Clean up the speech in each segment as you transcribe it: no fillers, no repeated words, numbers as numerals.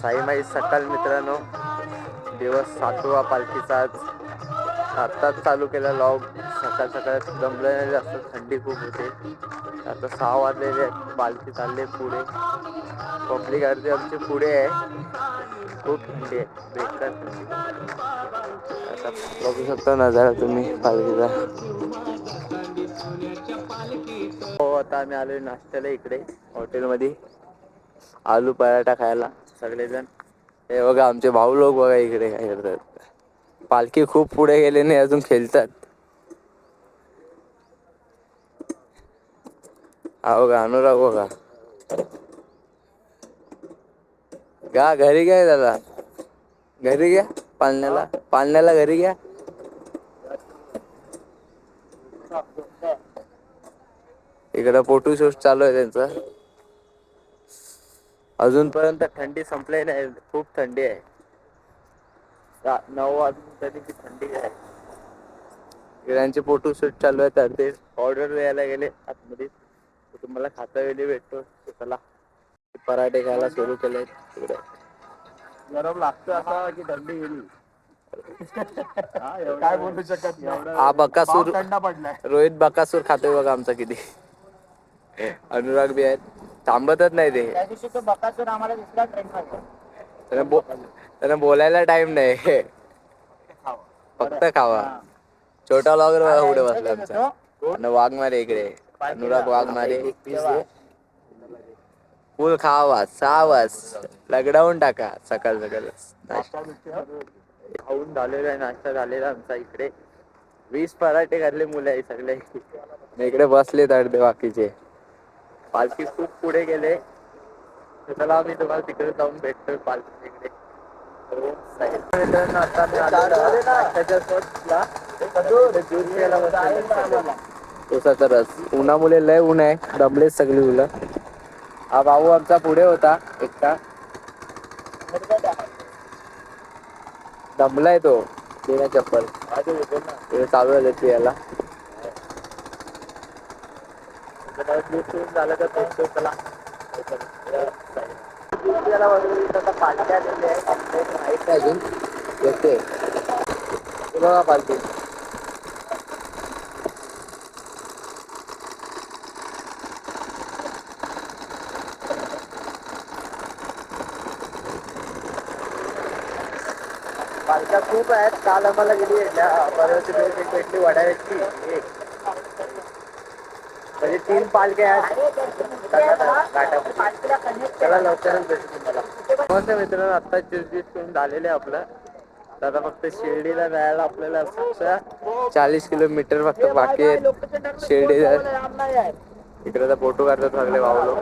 साईमाई सकाळ मित्रांनो, दिवस 7वा पालखीचा आज. आत्ताच चालू केला लॉग. सकाळ सकाळ दमले नाही जास्त, थंडी खूप होते. आता 6 वाजलेले आहेत, पालखी चालले पुढे. पब्लिक अर्धी आमची पुढे आहे. खूप थंडी आहे, बेकार थंडी. आता बघू शकता नजारा तुम्ही पालखीचा. हो आता आम्ही आलोय नाश्त्याला इकडे हॉटेलमध्ये. आलू पराठा खायला सगळेजण. हे बघा आमचे भाऊ लोक बघा इकडे काय करतात. पालखी खूप पुढे गेली नाही अजून खेळतात. हा बघा अनुराग बघा. घ्या घरी घ्या त्याला. घरी घ्या पाळण्याला, पाळण्याला घरी घ्या. इकडं फोटोशूट चालू आहे त्यांचं. अजूनपर्यंत थंडी संपलेली नाही, खूप थंडी आहे. 9 वाजून तरी बी थंडी आहे. यांचे फोटोशूट चालू आहे तर ते ऑर्डर द्यायला गेले आतमध्ये. तुम्हाला खाता वेळी भेटतो चला. पराठे खायला सुरू केले तिकडे. गरम लागतं आता की थंडी गेली. काय बोलू शकत नाही. हा बकासूर थंड पडलाय. रोहित बकासूर खातोय बघा आमचा किती. अनुराग बी आहेत, थांबतच नाही ते. त्या दिवशी तो बकासूर आम्हाला दिसला ट्रेन मध्ये. त्यांना बोलायला टाइम नाही. फक्त खावा. छोटा व्लॉगर बघा कुठे बसलाय आमचा. आणि वाघमारे इकडे, अनुराग वाघमारे. फुल खावा सावस लगडावून टाका सकाळ सकाळ. खाऊन झालेला आहे, नाश्ता झालेला आमचा इकडे. 20 पराठे खाल्ले मुलं आहे सगळे. इकडे बसलेत अर्धे बाकीचे. पालखी खूप पुढे गेले. चला मी तुम्हाला तिकडे जाऊन भेटतोय पालखीच्या इकडे. उसाचा रस. उन्हामुळे लय ऊन आहे, दमलेच सगळी मुलं. हा भाऊ आमचा पुढे होता एकटा. दमलाय तो बिना चप्पल. चालू आहे त्याची याला. झालं तर भेटतो चला. पालख्या आलेल्या आहेत अजून येते. बघा पालखी. पालख्या खूप आहेत. काल आम्हाला गेली परवाची भेटली वडाळ्याची एक. म्हणजे 3 पालख्या आहेत. त्याला लवकरच भेटू तुम्हाला. नमस्कार मित्रांनो, आता चिरजीत झालेलं आहे आपलं. आता फक्त शिर्डीला जायला आपल्याला 40 किलोमीटर फक्त बाकी आहेत. शिर्डी इकडे तर फोटो काढतात सगळे भाऊ लोक.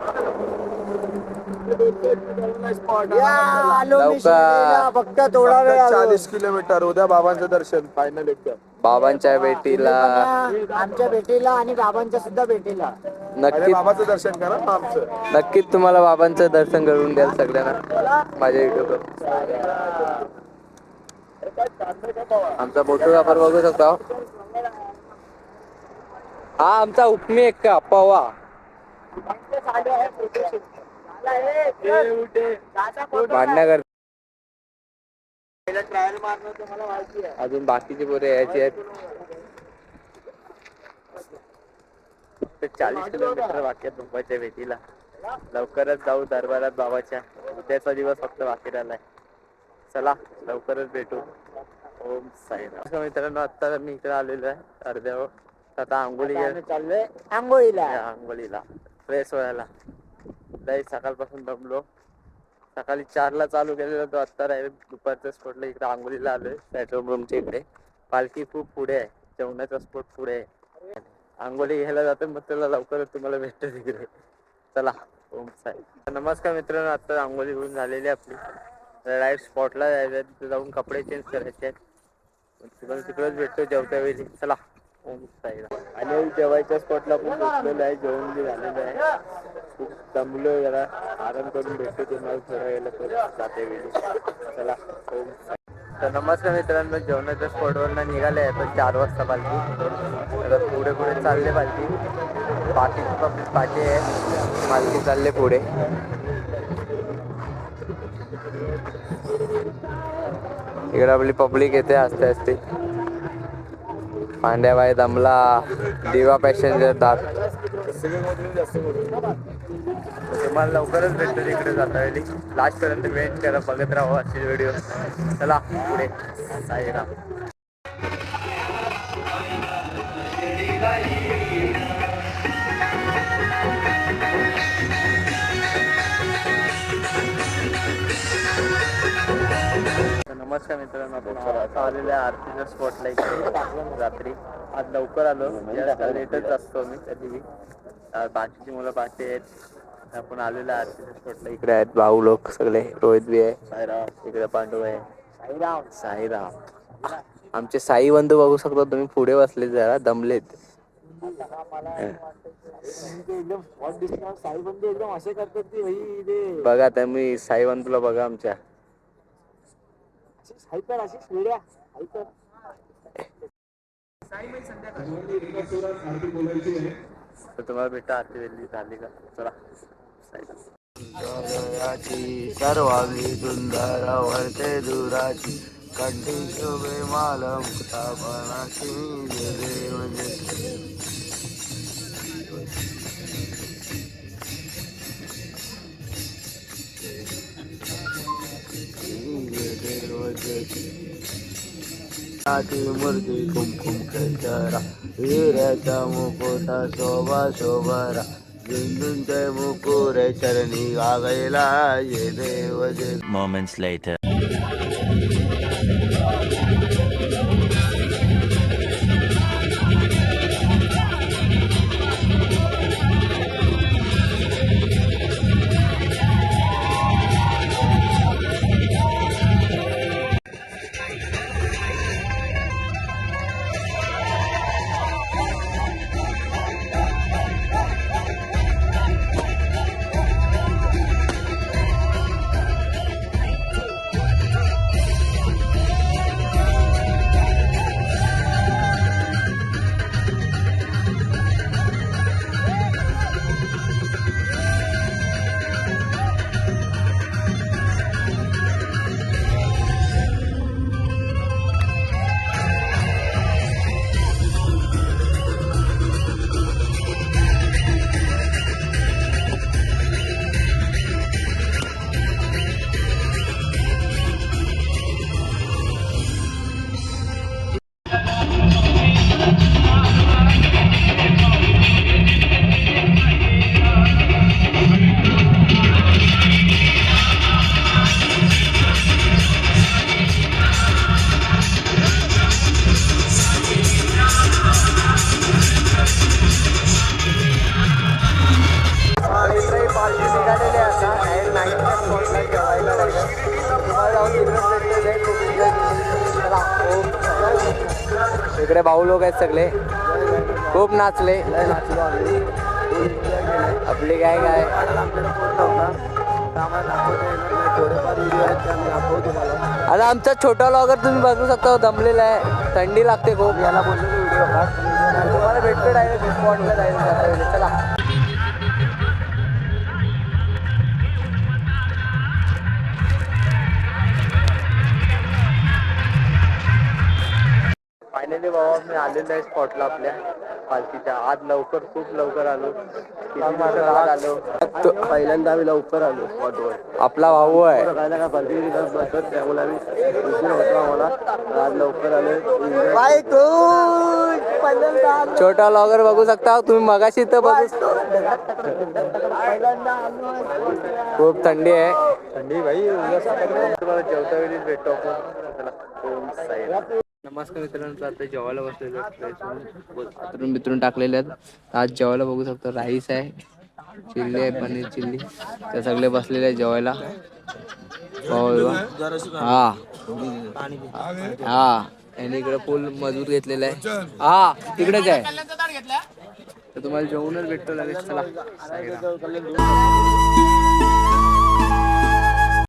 फक्त थोडा वेळ 40 किलोमीटर. उद्या बाबांचं दर्शन फायनल एकदम. बाबांच्या भेटीला, आमच्या भेटीला आणि बाबांच्या सुद्धा भेटीला. नक्की बाबाचं दर्शन करा आमचं. नक्कीच तुम्हाला बाबांचं दर्शन घडवून द्याल सगळ्यांना माझ्या युट्यूबवर. आमचा फोटो आपण बघू शकता. हा आमचा उपमी एक्का पवा. भांडण कर. ट्रायल मारणं तुम्हाला माहिती आहे. अजून बाकीचे पोरं यायचे आहेत. 40 किलोमीटर बाकी आहेत बाबाच्या भेटीला. लवकरच जाऊ दरबारात बाबाच्या. उद्याचा दिवस फक्त बाकी राहिलाय. चला लवकरच भेटू. ओम साईराम. मित्रांनो आता मी इकडे आलेलो आहे अर्ध्यावर. आता आंघोळी चाललोय आंघोळीला फ्रेश व्हायला. लय सकाळपासून दमलो. सकाळी 4ला चालू केलेला होतो, आता दुपारच्या स्पॉटला इकडे आंघोळीला आलोय पेट्रोल पंपच्या इकडे. पालखी खूप पुढे आहे, जेवणाचा स्पॉट पुढे आहे. आंघोळी घ्यायला जातो मग त्याला लवकरच तुम्हाला भेटतो तिकडे. चला ओम साई. नमस्कार मित्रांनो, आता आंघोळी होऊन झालेली आपली. डायरेक्ट स्पॉटला जायचं, तिथे जाऊन कपडे चेंज करायचे आहेत. तुम्हाला तिकडेच भेटतो जेवत्या वेळी. चला ओम साईराम. आणि जेवायच्या स्पॉटला पण बसलेलो आहे, जेवण बी झालेलं आहे. खूप दमलोय जरा, आराम करून भेटतो तुम्हाला थोड्या वेळाला जाते वेळी. चला ओम साई. तर नमस्कार मित्रांनो, जेवणाच्या स्पॉटवरनं निघाले पण 4 वाजता पालखी. आता पुढे पुढे चालले पालखी. बाकीची पब्लिक पाठी आहे, पालखी चालले पुढे. इकडे आपली पब्लिक येते असते असते. पांड्याबाई दमला, दिवा पॅसेंजर दात. तुम्हाला लवकरच भेटतो तिकडे जाता वेळी. लास्ट पर्यंत वेट करा, बघत राहा अशी व्हिडिओ. चला पुढे साईराम. नमस्कार मित्रांनो, आपण आलेल्या आरतीच्या स्पॉटला इकडे रात्री. आज लवकर आलो, लेटच असतो मी कधी. बाकीची मुलं बाकी आहेत. आपण आलेल्या आरतीच्या स्पॉटला इकडे आहेत. भाऊ लोक सगळे, रोहित बी आहे, साईराम इकडे, पांडू आहे, साईराम. आमचे साई बंधू बघू शकता तुम्ही, पुढे बसले, जरा दमलेत. बघा तुम्ही साई बंधूला बघा आमच्या. तुम्हाला भेटा आरती वेळी झाली का? चला सर्वांगी सुंदर वर्ते दुराची कंठी शोभे माल मुक्तापणाची देव मूर्ती कुमकुम केशरा हिऱ्याचा मुकुटा शोभा शोभरा बिंदूंचे मुकुरे चरणी वागैला ये देव जे. Moments later. इकडे भाऊ लोक आहेत सगळे, खूप नाचले. आपली काय काय आता आमचा छोटा लॉगर तुम्ही बघू शकता, दमलेला आहे, थंडी लागते खूप. याला बोललो व्हिडिओ तुम्हाला भेटतो डायरेक्ट स्पॉटला डायरेक्ट. चला फायनली बाबा मी आलेलो आहे स्पॉटला आपल्या पालखीच्या. आज लवकर, खूप लवकर आलो. आलो पहिल्यांदा आम्ही लवकर आलो स्पॉटवर. आपला भाऊ आहे, आज लवकर आलो. छोटा लॉगर बघू शकता तुम्ही, मगाशी तर बघू. खूप थंडी आहे, थंडी भाई. तुम्हाला जेवता वेळी भेटतो आपण. नमस्कार मित्रांनो, आता जेवायला बसलेलो. अतरून बितरून टाकलेले आहेत. आज जेवायला बघू शकतो, राईस आहे, चिल्ली आहे, पनीर चिल्ली. ते सगळे बसलेले आहे जेवायला. हा हा, आणि इकडे फुल मजबूत घेतलेला आहे. हा तिकडेच आहे, तर तुम्हाला जेवूनच भेटतो लगेच. चला.